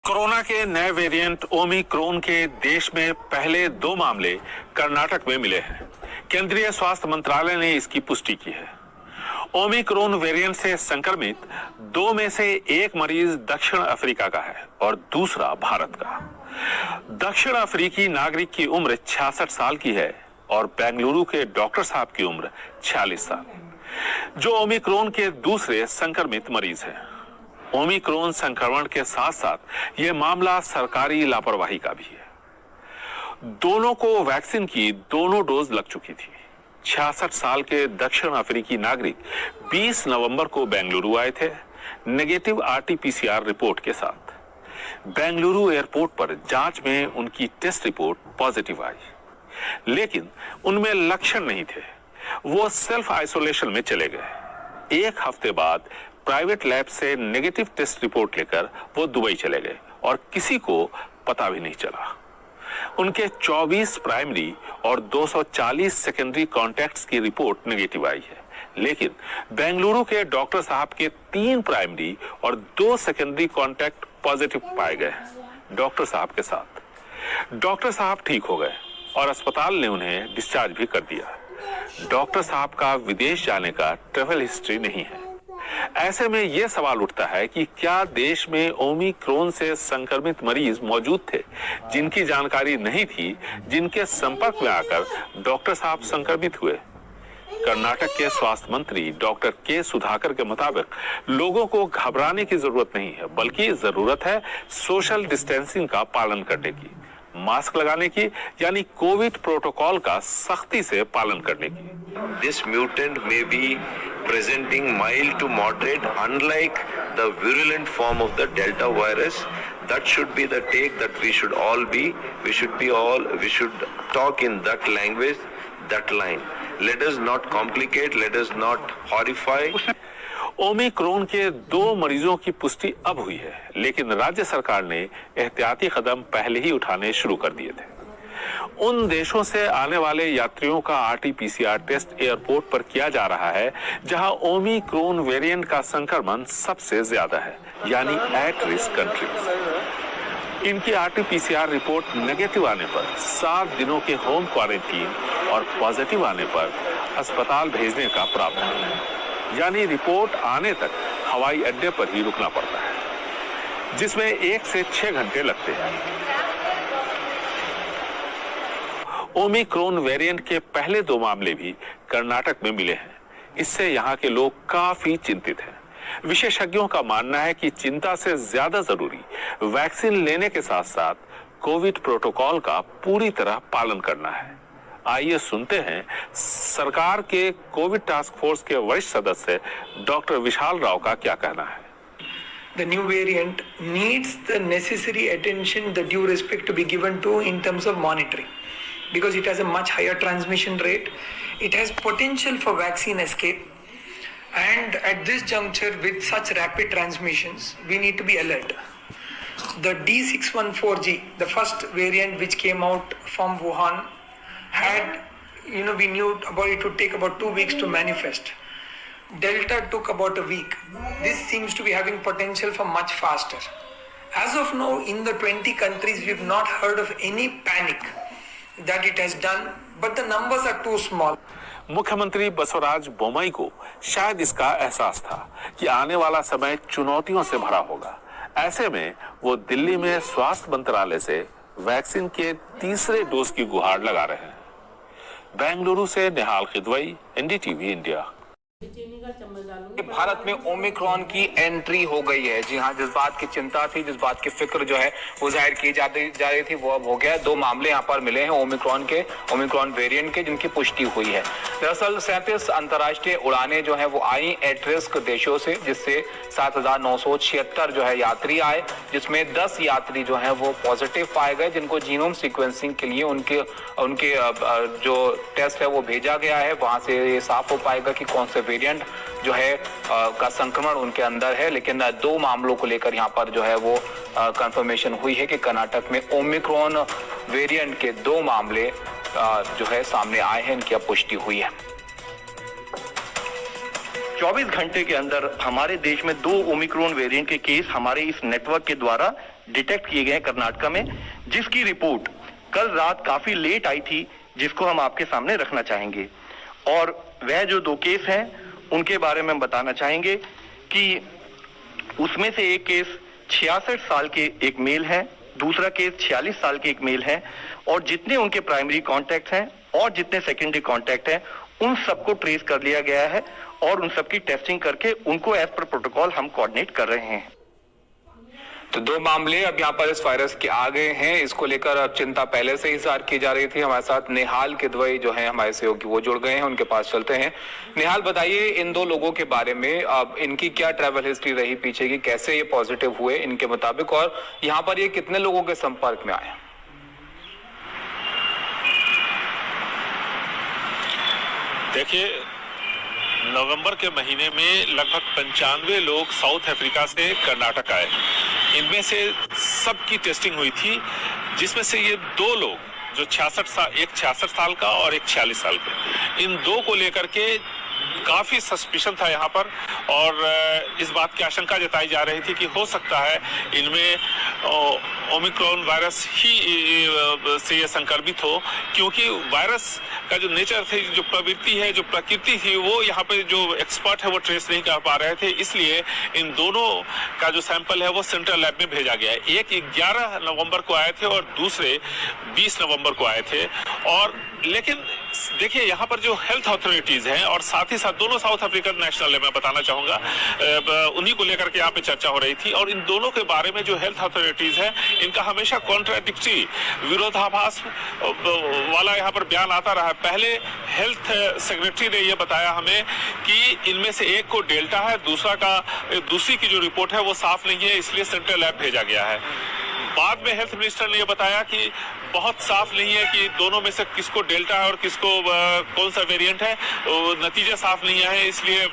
Corona के नए variant Omicron के देश में पहले 2 मामले कर्नाटक में मिले हैं। केंद्रीय स्वास्थ्य मंत्रालय ने इसकी पुष्टि की है। ओमिक्रॉन वेरिएंट से संक्रमित 2 में से एक मरीज दक्षिण अफ्रीका का है और दूसरा भारत का। दक्षिण अफ्रीकी नागरिक की उम्र 66 साल की है और बेंगलुरु के डॉक्टर साहब की उम्र 46 साल, जो ओमिक्रॉन के दूसरे संक्रमित मरीज हैं। ओमिक्रॉन संक्रमण के साथ साथ यह मामला सरकारी लापरवाही का भी है। दोनों को वैक्सीन की दोनों डोज लग चुकी थी। 66 साल के दक्षिण अफ्रीकी नागरिक 20 नवंबर को बेंगलुरु आए थे नेगेटिव आरटीपीसीआर रिपोर्ट के साथ। बेंगलुरु एयरपोर्ट पर जांच में उनकी टेस्ट रिपोर्ट पॉजिटिव आई, लेकिन उनमें लक्षण नहीं थे। वो सेल्फ आइसोलेशन में चले गए। 1 हफ्ते बाद प्राइवेट लैब से नेगेटिव टेस्ट रिपोर्ट लेकर वो दुबई चले गए और किसी को पता भी नहीं चला। उनके 24 प्राइमरी और 240 सेकेंडरी कॉन्टैक्ट्स की रिपोर्ट नेगेटिव आई है, लेकिन बेंगलुरु के डॉक्टर साहब के 3 प्राइमरी और 2 सेकेंडरी कॉन्टैक्ट पॉजिटिव पाए गए डॉक्टर साहब के साथ। डॉक्टर साहब ठीक हो गए और अस्पताल ने उन्हें डिस्चार्ज भी कर दिया। डॉक्टर साहब का विदेश जाने का ट्रैवल हिस्ट्री नहीं है। ऐसे में यह सवाल उठता है कि क्या देश में ओमिक्रॉन से संक्रमित मरीज मौजूद थे जिनकी जानकारी नहीं थी, जिनके संपर्क में आकर डॉक्टर साहब संक्रमित हुए। कर्नाटक के स्वास्थ्य मंत्री डॉक्टर के सुधाकर के मुताबिक लोगों को घबराने की जरूरत नहीं है, बल्कि जरूरत है सोशल डिस्टेंसिंग का पालन करने की, मास्क लगाने की, यानी कोविड प्रोटोकॉल का सख्ती से पालन करने की। This mutant may be presenting mild to moderate, unlike the virulent form of the Delta virus. That should be the take that we should talk in that language, that line. Let us not complicate, let us not horrify. Omicron के 2 मरीजों की पुष्टि अब हुई है, लेकिन राज्य सरकार ने एहतियाती कदम पहले ही उठाने शुरू कर दिए थे। उन देशों से आने वाले यात्रियों का आरटीपीसीआर टेस्ट एयरपोर्ट पर किया जा रहा है जहां ओमिक्रॉन वेरिएंट का संक्रमण सबसे ज्यादा है, यानी एट रिस्क कंट्रीज। इनकी आरटीपीसीआर रिपोर्ट नेगेटिव आने पर 7 दिनों के होम क्वारंटीन और पॉजिटिव आने पर अस्पताल भेजने का प्रावधान है, यानी रिपोर्ट आने तक हवाई अड्डे पर ही रुकना पड़ता है, जिसमें 1 से 6 घंटे लगते हैं। ओमिक्रॉन वेरिएंट के पहले 2 मामले भी कर्नाटक में मिले हैं। इससे यहाँ के लोग काफी चिंतित हैं। विशेषज्ञों का मानना है कि चिंता से ज्यादा जरूरी वैक्सीन लेने के साथ साथ कोविड प्रोटोकॉल का पूरी तरह पालन करना है। आइए सुनते हैं सरकार के कोविड टास्क फोर्स के वरिष्ठ सदस्य डॉक्टर विशाल राव का क्या कहना है। The new variant needs the necessary attention, the due respect to be given to in terms of monitoring, because it has a much higher transmission rate. It has potential for vaccine escape, and at this juncture with such rapid transmissions, we need to be alert. The D614G, the first variant which came out from Wuhan, had, we knew about it would take about 2 weeks to manifest. Delta took about a week. This seems to be having potential for much faster. As of now, in the 20 countries, we have not heard of any panic that it has done, but the numbers are too small. मुख्यमंत्री बसवराज बोम्मई को शायद इसका एहसास था कि आने वाला समय चुनौतियों से भरा होगा। ऐसे में वो दिल्ली में स्वास्थ्य मंत्रालय से वैक्सीन के 3रे डोज की गुहार लगा रहे हैं। बेंगलुरु से निहाल खिदवई, एनडीटीवी इंडिया। भारत में ओमिक्रॉन की एंट्री हो गई है। जी हाँ, जिस बात की चिंता थी, जिस बात की फिक्र जो है वो जाहिर की जा रही थी, वो अब हो गया। 2 मामले यहाँ पर मिले हैं ओमिक्रॉन वेरिएंट के, जिनकी पुष्टि हुई है। दरअसल 37 अंतर्राष्ट्रीय उड़ानें जो है वो आई एट रिस्क देशों से, जिससे 7,976 जो है यात्री आए, जिसमें 10 यात्री जो है वो पॉजिटिव पाए गए, जिनको जीनोम सीक्वेंसिंग के लिए उनके जो टेस्ट है वो भेजा गया है। वहां से ये साफ हो पाएगा कि कौन से वेरिएंट जो है का संक्रमण उनके अंदर है। लेकिन 2 मामलों को लेकर यहाँ पर जो है वो कंफर्मेशन हुई है कि कर्नाटक में ओमिक्रॉन वेरिएंट के 2 मामले जो है सामने आए हैं, इनकी अब पुष्टि हुई है। 24 घंटे के अंदर हमारे देश में 2 ओमिक्रॉन वेरिएंट के केस हमारे इस नेटवर्क के द्वारा डिटेक्ट किए गए हैं कर्नाटका में, जिसकी रिपोर्ट कल रात काफी लेट आई थी, जिसको हम आपके सामने रखना चाहेंगे। और वह जो 2 केस हैं उनके बारे में हम बताना चाहेंगे कि उसमें से एक केस 66 साल के एक मेल है, दूसरा केस 46 साल के एक मेल है, और जितने उनके प्राइमरी कॉन्टैक्ट हैं और जितने सेकेंडरी कॉन्टैक्ट हैं उन सबको ट्रेस कर लिया गया है और उन सबकी टेस्टिंग करके उनको एज पर प्रोटोकॉल हम कोऑर्डिनेट कर रहे हैं। तो 2 मामले अब यहाँ पर इस वायरस के आ गए हैं, इसको लेकर अब चिंता पहले से ही जाहिर की जा रही थी। हमारे साथ निहाल किदवई जो है हमारे सहयोगी वो जुड़ गए हैं, उनके पास चलते हैं। निहाल, बताइए इन 2 लोगों के बारे में, अब इनकी क्या ट्रैवल हिस्ट्री रही पीछे की, कैसे ये पॉजिटिव हुए इनके मुताबिक, और यहाँ पर ये कितने लोगों के संपर्क में आए? देखिए, नवंबर के महीने में लगभग 95 लोग साउथ अफ्रीका से कर्नाटक आए। इनमें से सबकी टेस्टिंग हुई थी, जिसमें से ये 2 लोग जो 66 साल का और एक 46 साल का, इन 2 को लेकर के काफी सस्पिशन था यहाँ पर, और इस बात की आशंका जताई जा रही थी कि हो सकता है इनमें ओमिक्रॉन वायरस ही से ये संक्रमित हो, क्योंकि वायरस का जो नेचर थी, जो प्रवृत्ति है, जो प्रकृति थी, वो यहाँ पे जो एक्सपर्ट है वो ट्रेस नहीं कर पा रहे थे। इसलिए इन दोनों का जो सैंपल है वो सेंट्रल लैब में भेजा गया है। एक 11 नवंबर को आए थे और दूसरे 20 नवंबर को आए थे। और लेकिन देखिए, यहाँ पर जो हेल्थ अथॉरिटीज हैं और साथ ही साथ दोनों साउथ अफ्रीकन नेशनल है, मैं बताना चाहूंगा, उन्हीं को लेकर के यहाँ पे चर्चा हो रही थी। और इन दोनों के बारे में जो हेल्थ अथॉरिटीज है, इनका हमेशा कॉन्ट्राडिक्टरी, विरोधाभास वाला यहाँ पर बयान आता रहा है। पहले हेल्थ सेक्रेटरी ने यह बताया हमें कि इनमें से एक को डेल्टा है, दूसरी की जो रिपोर्ट है वो साफ नहीं है, इसलिए सेंट्रल लैब भेजा गया है। बाद में हेल्थ मिनिस्टर ने यह बताया कि बहुत साफ नहीं है कि दोनों में से किसको डेल्टा है और किसको कौन सा वेरिएंट है, नतीजे साफ नहीं है, इसलिए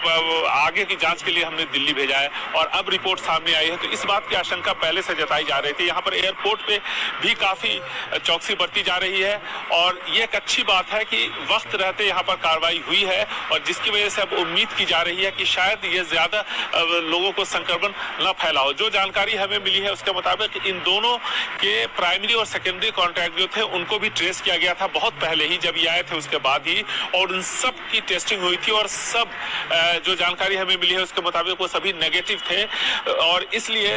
आगे की जांच के लिए हमने दिल्ली भेजा है और अब रिपोर्ट सामने आई है। तो इस बात की आशंका पहले से जताई जा रही थी। यहाँ पर एयरपोर्ट पे भी काफी चौकसी बरती जा रही है और ये एक अच्छी बात है कि वक्त रहते यहाँ पर कार्रवाई हुई है, और जिसकी वजह से अब उम्मीद की जा रही है कि शायद ये ज्यादा लोगों को संक्रमण न फैलाओ। जो जानकारी हमें मिली है उसके मुताबिक इन दोनों के प्राइमरी और सेकेंडरी कॉन्टैक्ट जो थे उनको भी ट्रेस किया गया था बहुत पहले ही, जब ये आए थे उसके बाद ही, और उन सब की टेस्टिंग हुई थी और सब जो जानकारी हमें मिली है उसके मुताबिक वो सभी नेगेटिव थे। और इसलिए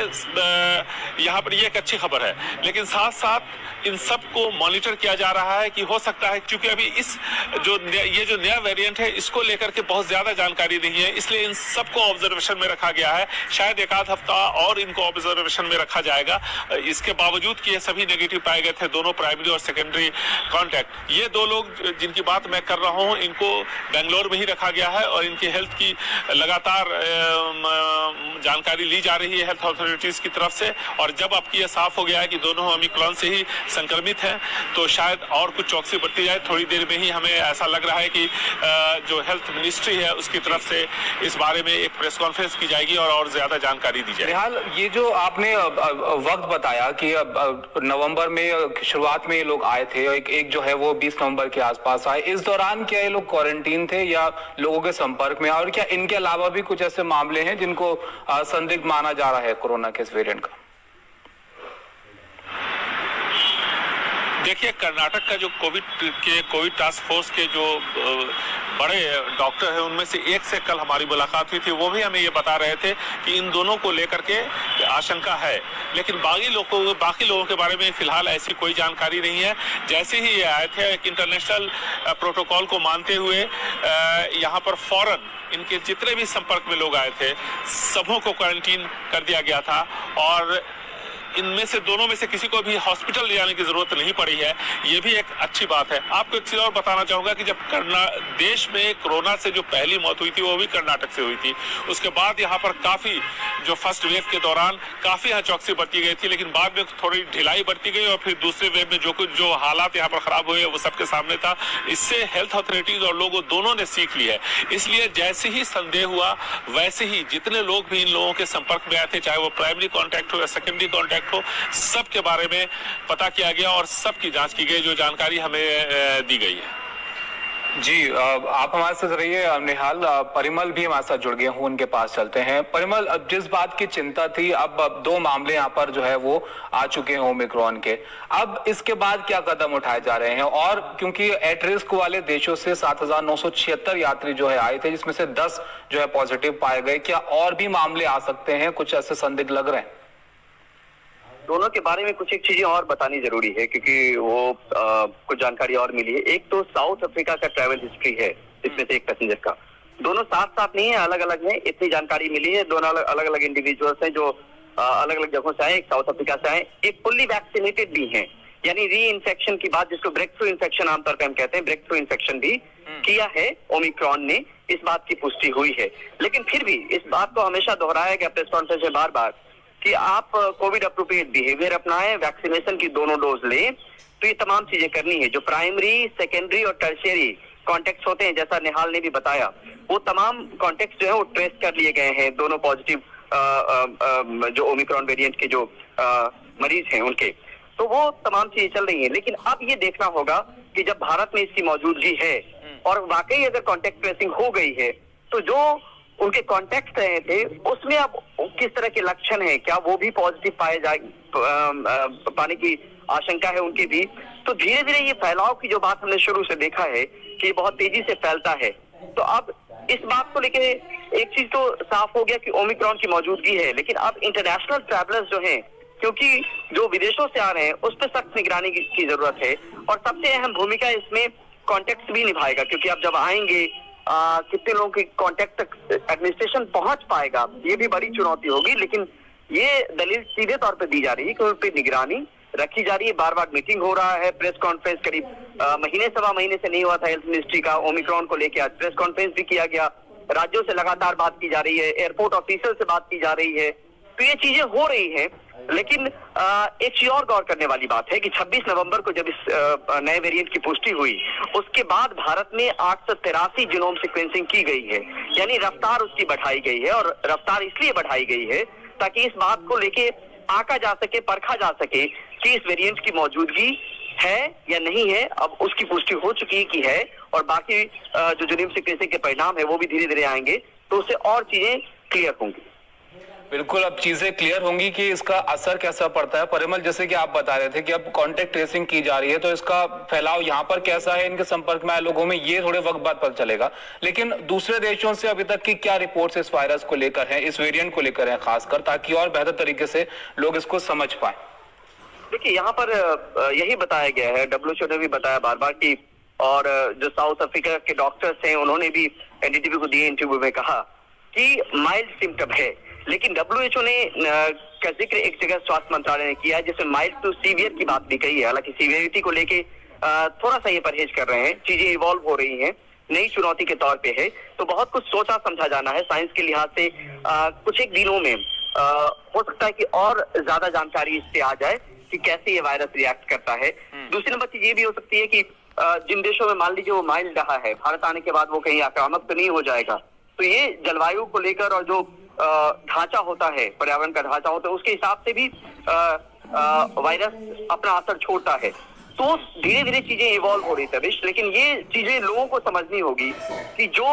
यहाँ पर ये एक अच्छी खबर है, लेकिन साथ साथ इन सब को मॉनिटर किया जा रहा है कि हो सकता है, क्योंकि अभी ये जो नया वेरिएंट है इसको लेकर के बहुत ज्यादा जानकारी नहीं है, इसलिए इन सबको ऑब्जर्वेशन में रखा गया है। शायद एक आध हफ्ता और इनको ऑब्जर्वेशन में रखा जाएगा। इसके बावजूद कि ये सभी नेगेटिव पाए गए थे, दोनों प्राइमरी और सेकेंडरी कॉन्टैक्ट। ये 2 लोग जिनकी बात मैं कर रहा हूँ, इनको बेंगलोर में ही रखा गया है और इनकी हेल्थ की लगातार जानकारी ली जा रही है हेल्थ अथॉरिटीज की तरफ से। और जब आपकी ये साफ हो गया है कि दोनों ओमिक्रॉन से ही संक्रमित हैं, तो शायद और कुछ चौकसी बरती जाए। थोड़ी देर में ही हमें ऐसा लग रहा है कि जो हेल्थ मिनिस्ट्री है उसकी तरफ से इस बारे में एक प्रेस कॉन्फ्रेंस की जाएगी और ज्यादा जानकारी दी जाएगी। फिलहाल ये जो आपने वक्त बताया कि नवंबर में शुरुआत में ये लोग आए थे, एक जो है वो 20 नवंबर के आसपास आए, इस दौरान क्या ये लोग क्वारंटीन थे या लोगों के संपर्क में, और क्या इनके अलावा भी कुछ ऐसे मामले हैं जिनको संदिग्ध माना जा रहा है कोरोना के इस वेरिएंट का? देखिए, कर्नाटक का जो कोविड टास्क फोर्स के जो बड़े डॉक्टर हैं उनमें से एक से कल हमारी मुलाकात हुई थी। वो भी हमें ये बता रहे थे कि इन दोनों को लेकर के आशंका है, लेकिन बाकी लोगों के बारे में फिलहाल ऐसी कोई जानकारी नहीं है। जैसे ही ये आए थे, एक इंटरनेशनल प्रोटोकॉल को मानते हुए यहाँ पर फौरन इनके जितने भी संपर्क में लोग आए थे सबों को क्वारंटीन कर दिया गया था, और इनमें से दोनों में से किसी को भी हॉस्पिटल ले जाने की जरूरत नहीं पड़ी है। ये भी एक अच्छी बात है। आपको एक चीज और बताना चाहूंगा कि जब देश में कोरोना से जो पहली मौत हुई थी वो भी कर्नाटक से हुई थी। उसके बाद यहाँ पर काफी जो फर्स्ट वेव के दौरान काफी यहाँ चौकसी बरती गई थी, लेकिन बाद में थोड़ी ढिलाई बरती गई और फिर दूसरे वेव में जो हालात यहाँ पर खराब हुए वो सबके सामने था। इससे हेल्थ अथॉरिटीज और लोगों दोनों ने सीख ली है। इसलिए जैसे ही संदेह हुआ वैसे ही जितने लोग भी इन लोगों के संपर्क में आए थे, चाहे वो प्राइमरी कॉन्टैक्ट हो या सेकेंडरी कॉन्टैक्ट हो, सब के बारे में पता किया गया और सब की जांच की गई, जो जानकारी हमें दी गई है। जी आप हमारे साथ रहिए निहाल। परिमल भी हमारे साथ जुड़ गए हूँ, उनके पास चलते हैं। परिमल, अब जिस बात की चिंता थी, अब 2 मामले यहाँ पर जो है वो आ चुके हैं ओमिक्रॉन के। अब इसके बाद क्या कदम उठाए जा रहे हैं? और क्योंकि एट रिस्क वाले देशों से 7,976 यात्री जो है आए थे, जिसमें से 10 जो है पॉजिटिव पाए गए, क्या और भी मामले आ सकते हैं? कुछ ऐसे संदिग्ध लग रहे हैं? दोनों के बारे में कुछ एक चीजें और बतानी जरूरी है, क्योंकि वो कुछ जानकारी और मिली है। एक तो साउथ अफ्रीका का ट्रैवल हिस्ट्री है, इसमें से एक पैसेंजर का। दोनों साथ साथ नहीं है, अलग अलग है। इतनी जानकारी मिली है। दोनों अलग अलग इंडिविजुअल्स हैं जो अलग अलग जगहों से आए। एक साउथ अफ्रीका से आए, एक फुल्ली वैक्सीनेटेड भी हैं, यानी री इन्फेक्शन की बात, जिसको ब्रेक थ्रू इन्फेक्शन आमतौर पर हम कहते हैं, ब्रेक थ्रू इन्फेक्शन भी किया है ओमिक्रॉन ने। इस बात की पुष्टि हुई है। लेकिन फिर भी इस बात को हमेशा दोहराया गया प्रेस कॉन्फ्रेंस में बार बार कि आप कोविड अप्रोप्रिएट बिहेवियर अपनाएं, वैक्सीनेशन की दोनों डोज लें। तो ये तमाम चीजें करनी है। जो प्राइमरी, सेकेंडरी और टर्शियरी कॉन्टेक्ट होते हैं, जैसा निहाल ने भी बताया, वो तमाम कॉन्टेक्ट जो है वो ट्रेस कर लिए गए हैं। दोनों पॉजिटिव जो ओमिक्रॉन वेरिएंट के जो मरीज हैं उनके, तो वो तमाम चीजें चल रही हैं। लेकिन अब ये देखना होगा कि जब भारत में इसकी मौजूदगी है और वाकई अगर कॉन्टेक्ट ट्रेसिंग हो गई है, तो जो उनके कॉन्टेक्ट रहे थे उसमें अब किस तरह के लक्षण हैं, क्या वो भी पॉजिटिव पाने की आशंका है उनकी भी। तो धीरे धीरे ये फैलाव की जो बात हमने शुरू से देखा है कि बहुत तेजी से फैलता है। तो अब इस बात को लेके एक चीज तो साफ हो गया कि ओमिक्रॉन की मौजूदगी है। लेकिन अब इंटरनेशनल ट्रैवलर्स जो हैं, क्योंकि जो विदेशों से आ रहे हैं उस पर सख्त निगरानी की जरूरत है। और सबसे अहम भूमिका इसमें कॉन्टेक्ट भी निभाएगा, क्योंकि अब जब आएंगे कितने लोगों के कॉन्टेक्ट तक एडमिनिस्ट्रेशन पहुंच पाएगा, ये भी बड़ी चुनौती होगी। लेकिन ये दलील सीधे तौर पे दी जा रही है कि उन पर निगरानी रखी जा रही है। बार बार मीटिंग हो रहा है, प्रेस कॉन्फ्रेंस करीब महीने सवा महीने से नहीं हुआ था हेल्थ मिनिस्ट्री का ओमिक्रॉन को लेकर। आज प्रेस कॉन्फ्रेंस भी किया गया। राज्यों से लगातार बात की जा रही है, एयरपोर्ट ऑफिसर से बात की जा रही है। तो ये चीजें हो रही हैं। लेकिन एक चीज और गौर करने वाली बात है कि 26 नवंबर को जब इस नए वेरिएंट की पुष्टि हुई, उसके बाद भारत में 883 जीनोम सीक्वेंसिंग की गई है, यानी रफ्तार उसकी बढ़ाई गई है। और रफ्तार इसलिए बढ़ाई गई है ताकि इस बात को लेके आंका जा सके, परखा जा सके कि इस वेरिएंट की मौजूदगी है या नहीं है। अब उसकी पुष्टि हो चुकी है कि है, और बाकी जो जीनोम सीक्वेंसिंग के परिणाम है वो भी धीरे धीरे आएंगे, तो उससे और चीजें क्लियर होंगी। बिल्कुल, अब चीजें क्लियर होंगी कि इसका असर कैसा पड़ता है। परिमल, जैसे कि आप बता रहे थे कि अब कांटेक्ट ट्रेसिंग की जा रही है, तो इसका फैलाव यहाँ पर कैसा है, इनके संपर्क में आए लोगों में, ये थोड़े वक्त बाद पता चलेगा। लेकिन दूसरे देशों से अभी तक की क्या रिपोर्ट्स इस वायरस को लेकर है, इस वेरिएंट को लेकर है खासकर, ताकि और बेहतर तरीके से लोग इसको समझ पाए? देखिए, यहाँ पर यही बताया गया है, WHO ने भी बताया बार बार कि, और जो साउथ अफ्रीका के डॉक्टर्स हैं उन्होंने भी एनडीटीवी को दिए इंटरव्यू में कहा कि माइल्ड सिम्टम है। लेकिन WHO ने का जिक्र एक जगह स्वास्थ्य मंत्रालय ने किया जिसमें माइल्ड टू सीवियर की बात भी कही है। हालांकि सीवियरिटी को लेके थोड़ा सा ये परहेज कर रहे हैं, चीजें इवॉल्व हो रही हैं, नई चुनौती के तौर पे है, तो बहुत कुछ सोचा समझा जाना है साइंस के लिहाज से। कुछ एक दिनों में हो सकता है कि और ज्यादा जानकारी इससे आ जाए कि कैसे ये वायरस रिएक्ट करता है। दूसरी नंबर चीज ये भी हो सकती है कि जिन देशों में मान लीजिए वो माइल्ड रहा है, भारत आने के बाद वो कहीं आक्रामक तो नहीं हो जाएगा। तो ये जलवायु को लेकर और जो ढांचा होता है, पर्यावरण का ढांचा होता है, उसके हिसाब से भी वायरस अपना असर छोड़ता है। तो धीरे धीरे चीजें इवॉल्व हो रही है। लेकिन ये चीजें लोगों को समझनी होगी कि जो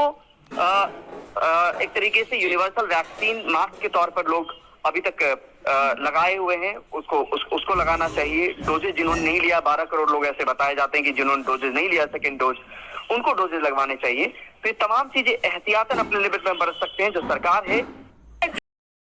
एक तरीके से यूनिवर्सल वैक्सीन मास्क के तौर पर लोग अभी तक लगाए हुए हैं, उसको लगाना चाहिए। डोजेज जिन्होंने नहीं लिया, 12 करोड़ लोग ऐसे बताए जाते हैं कि जिन्होंने डोजेज नहीं लिया सेकेंड डोज, उनको डोजेज लगवाने चाहिए। तो ये तमाम चीजें एहतियातन अपने लिमिट में बरत सकते हैं। जो सरकार है